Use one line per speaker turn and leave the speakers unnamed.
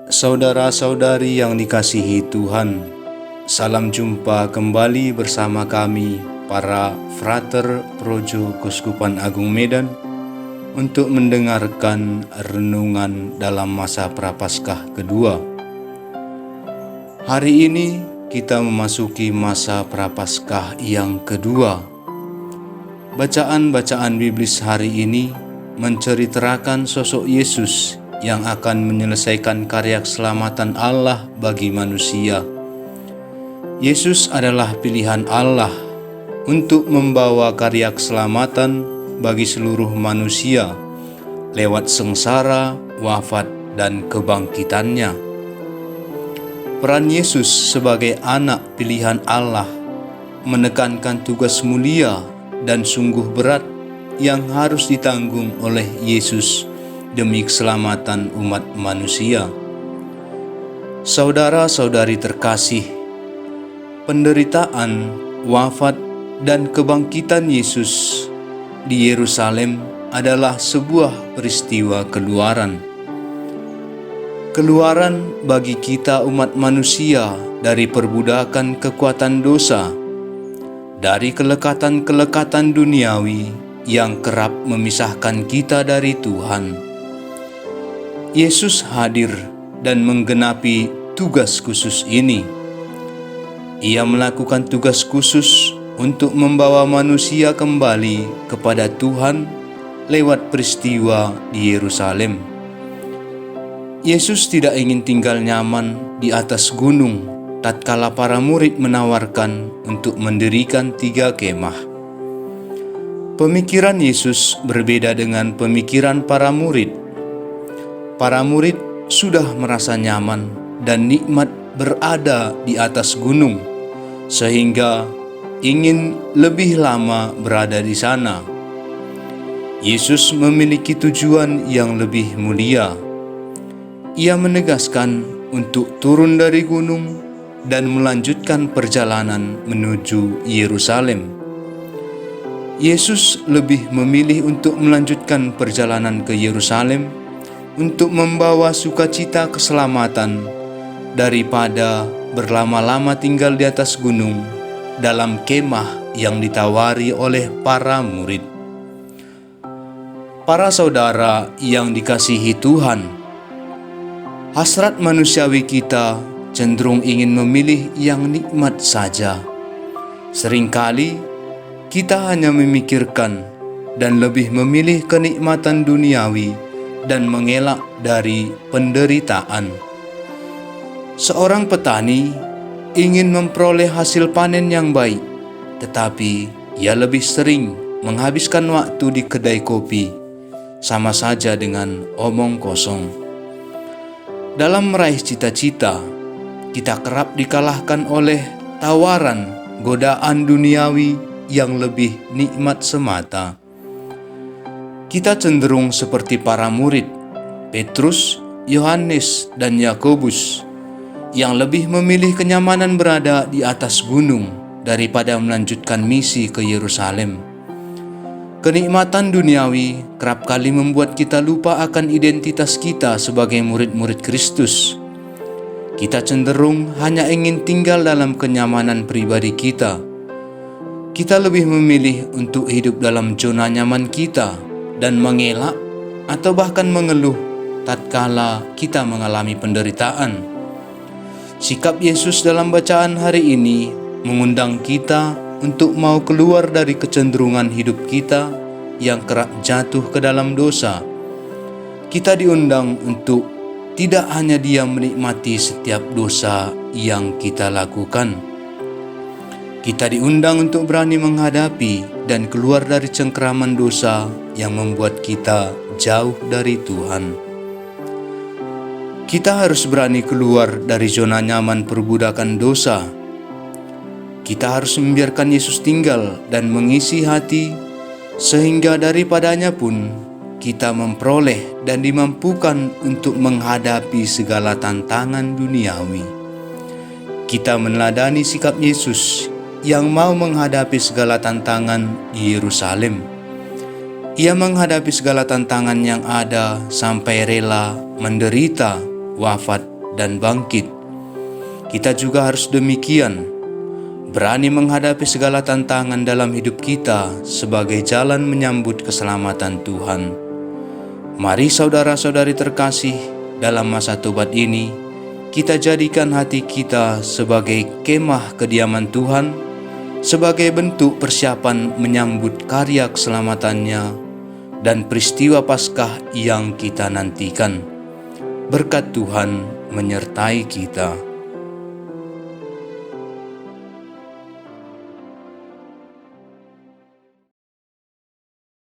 Saudara-saudari yang dikasihi Tuhan, salam jumpa kembali bersama kami para Frater Projo Keuskupan Agung Medan untuk mendengarkan renungan dalam masa Prapaskah kedua. Hari ini kita memasuki masa Prapaskah yang kedua. Bacaan-bacaan biblis hari ini menceritakan sosok Yesus yang akan menyelesaikan karya keselamatan Allah bagi manusia. Yesus adalah pilihan Allah untuk membawa karya keselamatan bagi seluruh manusia lewat sengsara, wafat, dan kebangkitannya. Peran Yesus sebagai anak pilihan Allah menekankan tugas mulia dan sungguh berat yang harus ditanggung oleh Yesus demi keselamatan umat manusia. Saudara-saudari terkasih, penderitaan, wafat, dan kebangkitan Yesus di Yerusalem adalah sebuah peristiwa keluaran. Keluaran bagi kita umat manusia dari perbudakan kekuatan dosa, dari kelekatan-kelekatan duniawi yang kerap memisahkan kita dari Tuhan. Yesus hadir dan menggenapi tugas khusus ini. Ia melakukan tugas khusus untuk membawa manusia kembali kepada Tuhan lewat peristiwa di Yerusalem. Yesus tidak ingin tinggal nyaman di atas gunung tatkala para murid menawarkan untuk mendirikan 3 kemah. Pemikiran Yesus berbeda dengan pemikiran para murid. Para murid sudah merasa nyaman dan nikmat berada di atas gunung, sehingga ingin lebih lama berada di sana. Yesus memiliki tujuan yang lebih mulia. Ia menegaskan untuk turun dari gunung dan melanjutkan perjalanan menuju Yerusalem. Yesus lebih memilih untuk melanjutkan perjalanan ke Yerusalem untuk membawa sukacita keselamatan daripada berlama-lama tinggal di atas gunung dalam kemah yang ditawari oleh para murid. Para saudara yang dikasihi Tuhan, hasrat manusiawi kita cenderung ingin memilih yang nikmat saja. Seringkali kita hanya memikirkan dan lebih memilih kenikmatan duniawi dan mengelak dari penderitaan. Seorang petani ingin memperoleh hasil panen yang baik, tetapi ia lebih sering menghabiskan waktu di kedai kopi, sama saja dengan omong kosong. Dalam meraih cita-cita, kita kerap dikalahkan oleh tawaran godaan duniawi yang lebih nikmat semata. Kita cenderung seperti para murid, Petrus, Yohanes, dan Yakobus, yang lebih memilih kenyamanan berada di atas gunung daripada melanjutkan misi ke Yerusalem. Kenikmatan duniawi kerap kali membuat kita lupa akan identitas kita sebagai murid-murid Kristus. Kita cenderung hanya ingin tinggal dalam kenyamanan pribadi kita. Kita lebih memilih untuk hidup dalam zona nyaman kita dan mengelak atau bahkan mengeluh tatkala kita mengalami penderitaan. Sikap Yesus dalam bacaan hari ini mengundang kita untuk mau keluar dari kecenderungan hidup kita yang kerap jatuh ke dalam dosa. Kita diundang untuk tidak hanya diam menikmati setiap dosa yang kita lakukan. Kita diundang untuk berani menghadapi dan keluar dari cengkeraman dosa yang membuat kita jauh dari Tuhan. Kita harus berani keluar dari zona nyaman perbudakan dosa. Kita harus membiarkan Yesus tinggal dan mengisi hati, sehingga daripadanya pun kita memperoleh dan dimampukan untuk menghadapi segala tantangan duniawi. Kita meneladani sikap Yesus yang mau menghadapi segala tantangan di Yerusalem. Ia menghadapi segala tantangan yang ada sampai rela menderita, wafat, dan bangkit. Kita juga harus demikian, berani menghadapi segala tantangan dalam hidup kita sebagai jalan menyambut keselamatan Tuhan. Mari saudara-saudari terkasih, dalam masa tobat ini, kita jadikan hati kita sebagai kemah kediaman Tuhan, sebagai bentuk persiapan menyambut karya keselamatannya dan peristiwa Paskah yang kita nantikan. Berkat Tuhan menyertai kita.